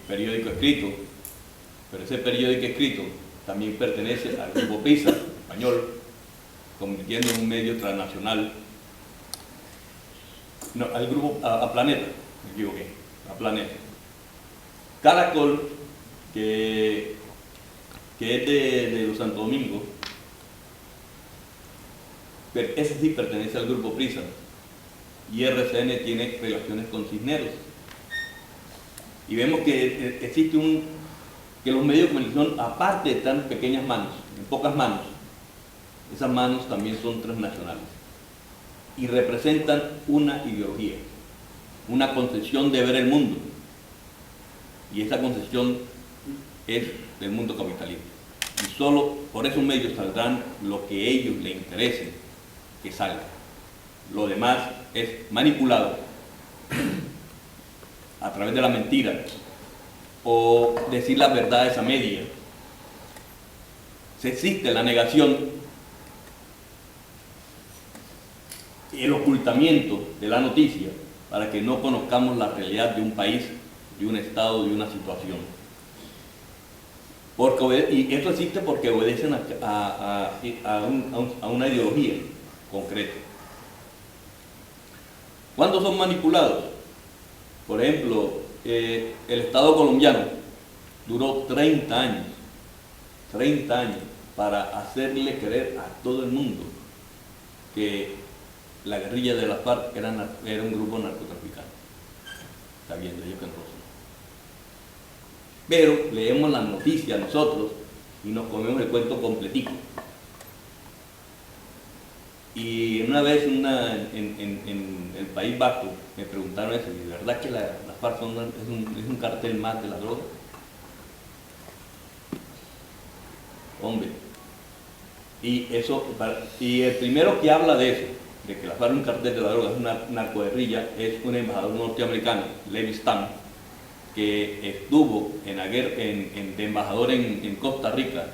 periódico escrito, pero ese periódico escrito también pertenece al grupo Prisa, español, convirtiendo en un medio transnacional, no, al grupo, a Planeta, me equivoqué, a Planeta. Caracol, que es de los Santo Domingo, pero ese sí pertenece al grupo Prisa, y RCN tiene relaciones con Cisneros. Y vemos que existe que los medios de comunicación, aparte de estar en pequeñas manos, en pocas manos, esas manos también son transnacionales y representan una ideología, una concepción de ver el mundo, y esa concepción es del mundo capitalista, y solo por esos medios saldrán lo que a ellos les interese que salga. Lo demás es manipulado a través de la mentira o decir las verdades a media. Si existe la negación, el ocultamiento de la noticia para que no conozcamos la realidad de un país, de un estado, de una situación. Y esto existe porque obedecen a una ideología concreta. ¿Cuándo son manipulados? Por ejemplo, el Estado colombiano duró 30 años para hacerle creer a todo el mundo que la guerrilla de las FARC era un grupo narcotraficante, sabiendo ellos que no lo son. Pero leemos las noticias nosotros y nos comemos el cuento completico. Y una vez en el País Vasco me preguntaron eso, ¿y de verdad que las FARC es un cartel más de la droga? Hombre, y el primero que habla de eso, de que la FARC es un cartel de la droga, es una narcoguerrilla, es un embajador norteamericano, Levi Stam, que estuvo de embajador en Costa Rica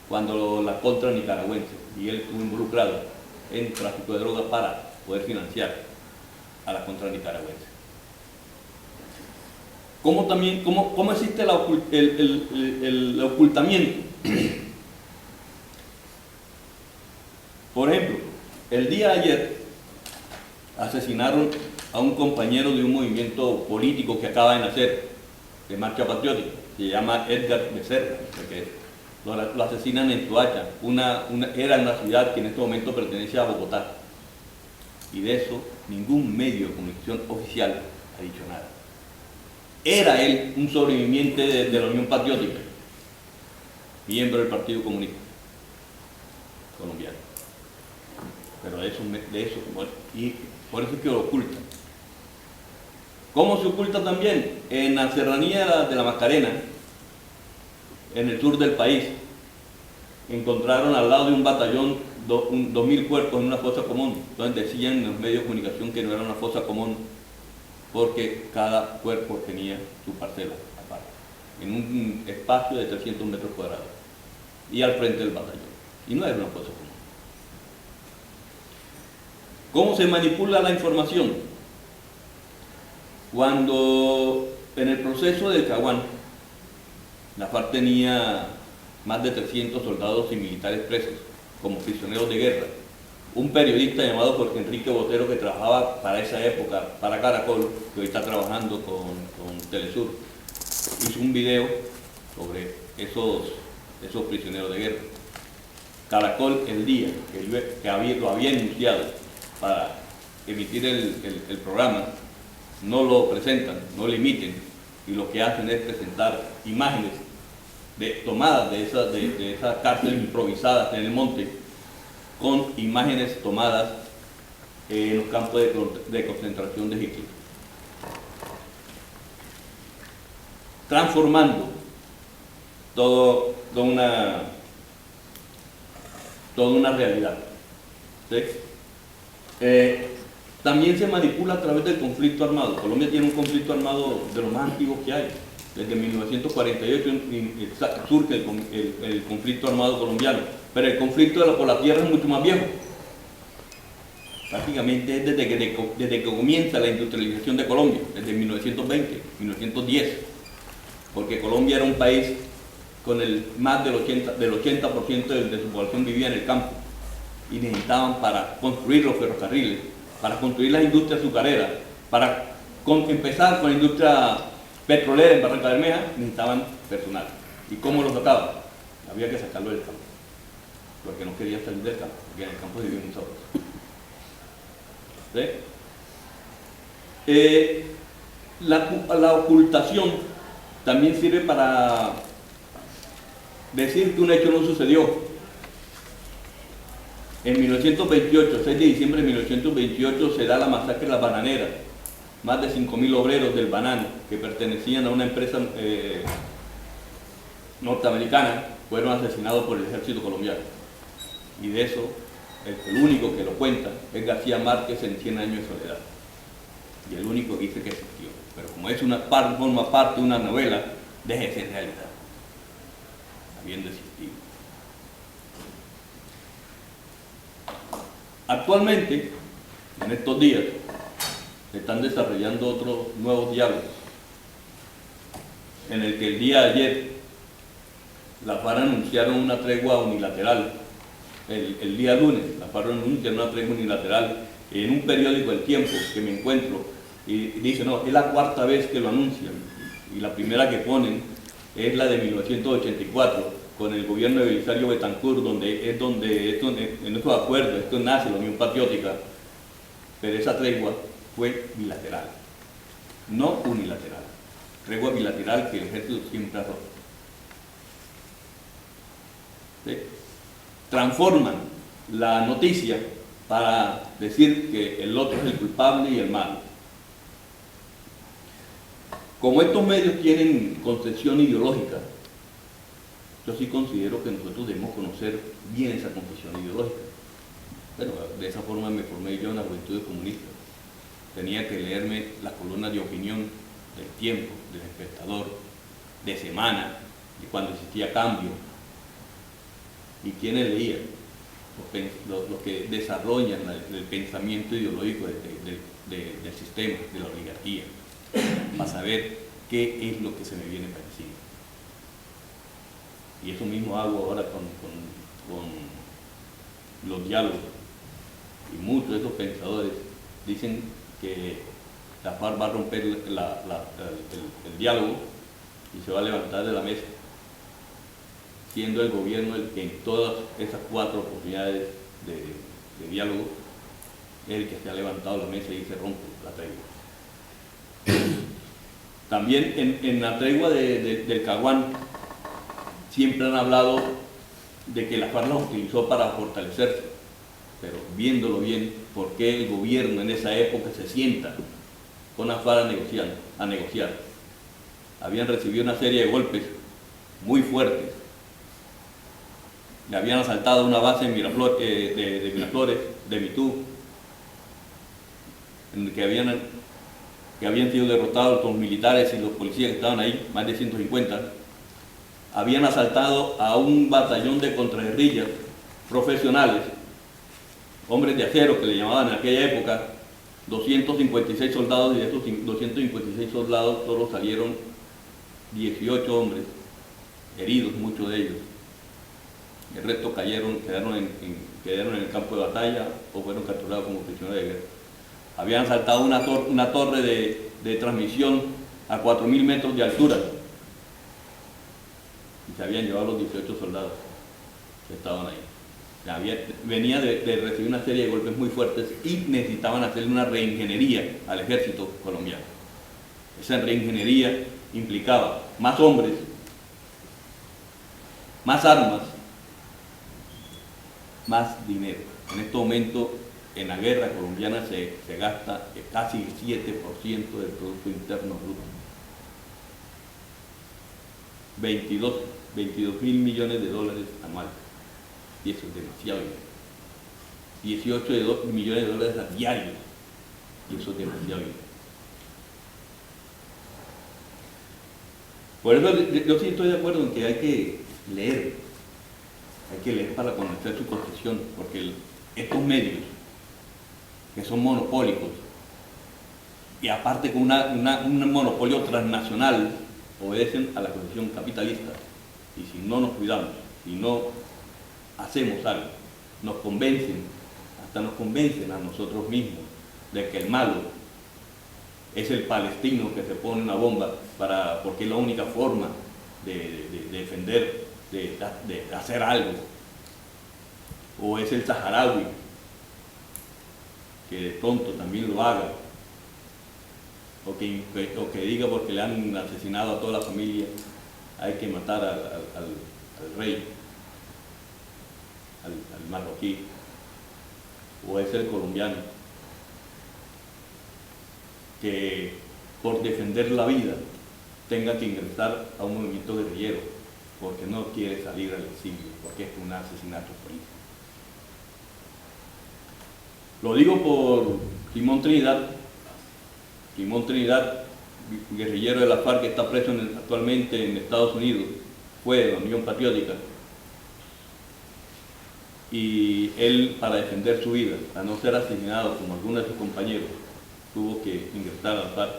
cuando la contra nicaragüense, y él estuvo involucrado en tráfico de drogas para poder financiar a la contra nicaragüense. ¿Cómo existe el ocultamiento? Por ejemplo, el día de ayer asesinaron a un compañero de un movimiento político que acaba de nacer, de Marcha Patriótica, se llama Edgar Becerra, porque lo asesinan en Soacha, era una ciudad que en este momento pertenece a Bogotá, y de eso ningún medio de comunicación oficial ha dicho nada. Era él un sobreviviente de la Unión Patriótica, miembro del Partido Comunista colombiano, pero de eso y por eso es que lo ocultan. ¿Cómo se oculta también? En la serranía de la Macarena, en el sur del país, encontraron al lado de un batallón 2.000 cuerpos en una fosa común. Entonces decían en los medios de comunicación que no era una fosa común porque cada cuerpo tenía su parcela aparte, en un espacio de 300 metros cuadrados y al frente del batallón. Y no era una fosa común. ¿Cómo se manipula la información? Cuando en el proceso del Caguán, la FARC tenía más de 300 soldados y militares presos como prisioneros de guerra. Un periodista llamado Jorge Enrique Botero, que trabajaba para esa época para Caracol, que hoy está trabajando con Telesur, hizo un video sobre esos prisioneros de guerra. Caracol, el día que lo había anunciado para emitir el programa, no lo presentan, no lo emiten, y lo que hacen es presentar imágenes tomadas de esas cárceles improvisadas en el monte, con imágenes tomadas en los campos de concentración de Hitler, transformando toda una realidad. ¿Sí? También se manipula a través del conflicto armado. Colombia tiene un conflicto armado de los más antiguos que hay. Desde 1948 surge el conflicto armado colombiano, pero el conflicto por la tierra es mucho más viejo. Prácticamente es desde que comienza la industrialización de Colombia, desde 1920, 1910. porque Colombia era un país con más del 80% de su población vivía en el campo, y necesitaban para construir los ferrocarriles, para construir las industrias azucareras, para empezar con la industria petrolera en Barranca Bermeja, necesitaban personal. ¿Y cómo lo sacaban? Había que sacarlo del campo, porque no quería salir del campo, porque en el campo vivían muy sabrosos. ¿Sí? La ocultación también sirve para decir que un hecho no sucedió. En 1928, 6 de diciembre de 1928, se da la masacre de las bananeras. Más de 5.000 obreros del banano, que pertenecían a una empresa norteamericana, fueron asesinados por el ejército colombiano. Y de eso, el único que lo cuenta es García Márquez en 100 años de soledad. Y el único que dice que existió. Pero como es forma parte de una novela, deja de ser realidad, habiendo existido. Actualmente, en estos días, se están desarrollando otros nuevos diálogos, en el que el día de ayer la FARC anunciaron una tregua unilateral. El día lunes la FARC anunciaron una tregua unilateral en un periódico El Tiempo que me encuentro, y dice, no, es la cuarta vez que lo anuncian, y la primera que ponen es la de 1984, con el gobierno de Belisario Betancourt, donde en estos acuerdos, esto nace la Unión Patriótica, pero esa tregua fue bilateral, no unilateral. Tregua bilateral que el ejército siempre ha roto. ¿Sí? Transforman la noticia para decir que el otro es el culpable y el malo. Como estos medios tienen concepción ideológica, yo sí considero que nosotros debemos conocer bien esa concepción ideológica. Bueno, de esa forma me formé yo en la Juventud Comunista. Tenía que leerme las columnas de opinión del Tiempo, del Espectador, de Semana, de cuando existía Cambio. ¿Y quiénes leían? Los que desarrollan el pensamiento ideológico del sistema, de la oligarquía, para saber qué es lo que se me viene parecido. Y eso mismo hago ahora con los diálogos. Y muchos de esos pensadores dicen que la FARC va a romper el diálogo y se va a levantar de la mesa, siendo el gobierno el que en todas esas 4 oportunidades de diálogo es el que se ha levantado la mesa y se rompe la tregua. También en la tregua del Caguán siempre han hablado de que la FARC la utilizó para fortalecerse, pero viéndolo bien, ¿por qué el gobierno en esa época se sienta con la FARC a negociar? Habían recibido una serie de golpes muy fuertes. Le habían asaltado una base en de Miraflores, de Mitú, en el que habían sido derrotados los militares y los policías que estaban ahí, más de 150. Habían asaltado a un batallón de contraguerrillas profesionales, hombres de acero que le llamaban en aquella época, 256 soldados, y de esos 256 soldados solo salieron 18 hombres, heridos muchos de ellos. El resto quedaron en el campo de batalla o fueron capturados como prisioneros de guerra. Habían asaltado una torre de transmisión a 4.000 metros de altura y se habían llevado los 18 soldados que estaban ahí. Venía de recibir una serie de golpes muy fuertes y necesitaban hacerle una reingeniería al ejército colombiano. Esa reingeniería implicaba más hombres, más armas, más dinero. En este momento, en la guerra colombiana se gasta casi el 7% del Producto Interno Bruto. 22.000 millones de dólares anuales. Y eso es demasiado dinero. 18 millones de dólares a diario. Y eso es demasiado dinero. Por eso yo sí estoy de acuerdo en que hay que leer. Hay que leer para conocer su concepción, porque estos medios, que son monopólicos, y aparte con un monopolio transnacional, obedecen a la condición capitalista, y si no nos cuidamos, si no hacemos algo, nos convencen, hasta nos convencen a nosotros mismos de que el malo es el palestino que se pone una bomba porque es la única forma de defender, de hacer algo, o es el saharaui que de pronto también lo haga, o que diga porque le han asesinado a toda la familia hay que matar al rey, al marroquí, o es el colombiano que por defender la vida tenga que ingresar a un movimiento guerrillero porque no quiere salir al exilio, porque es un asesinato político. Lo digo por Simón Trinidad, guerrillero de la FARC, que está preso actualmente en Estados Unidos, fue de la Unión Patriótica, y él, para defender su vida, a no ser asesinado como algunos de sus compañeros, tuvo que ingresar a la FARC.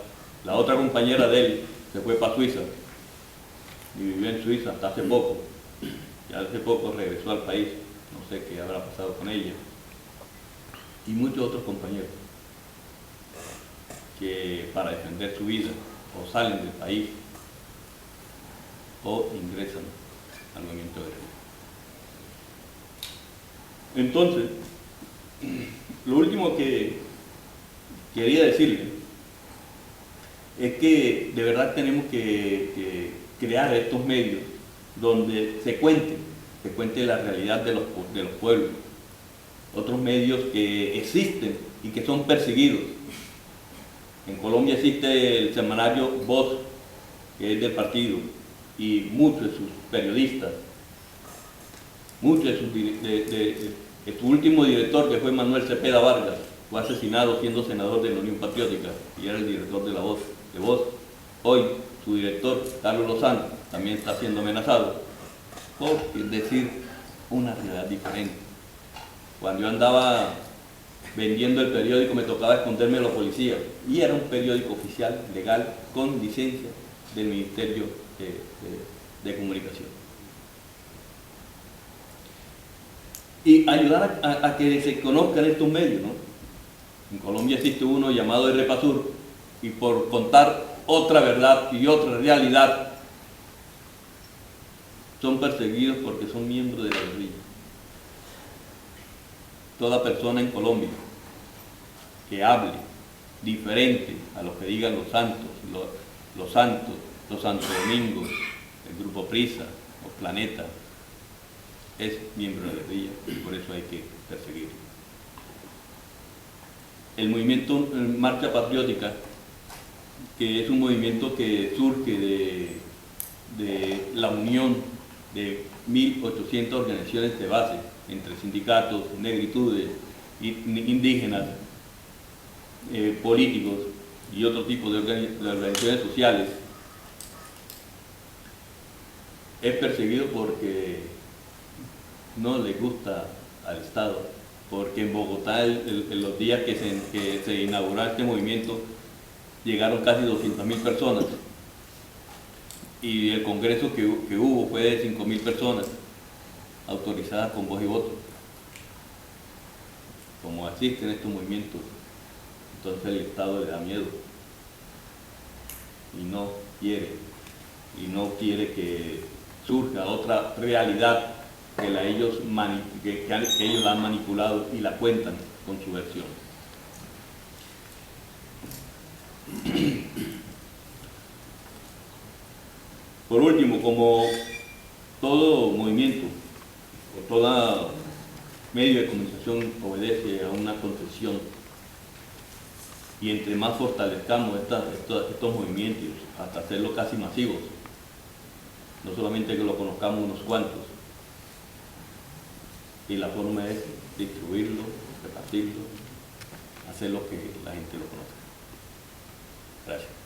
La otra compañera de él se fue para Suiza y vivió en Suiza hasta hace poco. Ya hace poco regresó al país, no sé qué habrá pasado con ella. Y muchos otros compañeros que para defender su vida o salen del país o ingresan al movimiento guerrillero. Entonces, lo último que quería decirle es que de verdad tenemos que crear estos medios donde se cuente la realidad de los pueblos, otros medios que existen y que son perseguidos. En Colombia existe el semanario Voz, que es del partido, y muchos de sus periodistas, su último director, que fue Manuel Cepeda Vargas, fue asesinado siendo senador de la Unión Patriótica y era el director de Voz. Hoy su director, Carlos Lozano, también está siendo amenazado por decir una realidad diferente. Cuando yo andaba vendiendo el periódico me tocaba esconderme de los policías, y era un periódico oficial, legal, con licencia del Ministerio de Comunicación. Y ayudar a que se conozcan estos medios, ¿no? En Colombia existe uno llamado RPASUR, y por contar otra verdad y otra realidad son perseguidos porque son miembros de la guerrilla. Toda persona en Colombia que hable diferente a lo que digan los Santos, los Santo Domingo, el Grupo Prisa, los Planetas, es miembro de la guerrilla y por eso hay que perseguirlo. El movimiento Marcha Patriótica, que es un movimiento que surge de la unión de 1.800 organizaciones de base, entre sindicatos, negritudes, indígenas, políticos y otro tipo de organizaciones sociales, es perseguido porque no le gusta al Estado, porque en Bogotá, en los días que se inauguró este movimiento, llegaron casi 200.000 personas, y el congreso que hubo fue de 5.000 personas, autorizadas con voz y voto. Como existen estos movimientos, entonces el Estado le da miedo y no quiere que surja otra realidad que ellos la han manipulado y la cuentan con su versión. Por último, como todo movimiento o todo medio de comunicación obedece a una concepción, y entre más fortalezcamos estos movimientos hasta hacerlos casi masivos, no solamente que lo conozcamos unos cuantos, y la forma es distribuirlo, repartirlo, hacer lo que la gente lo conozca. Gracias.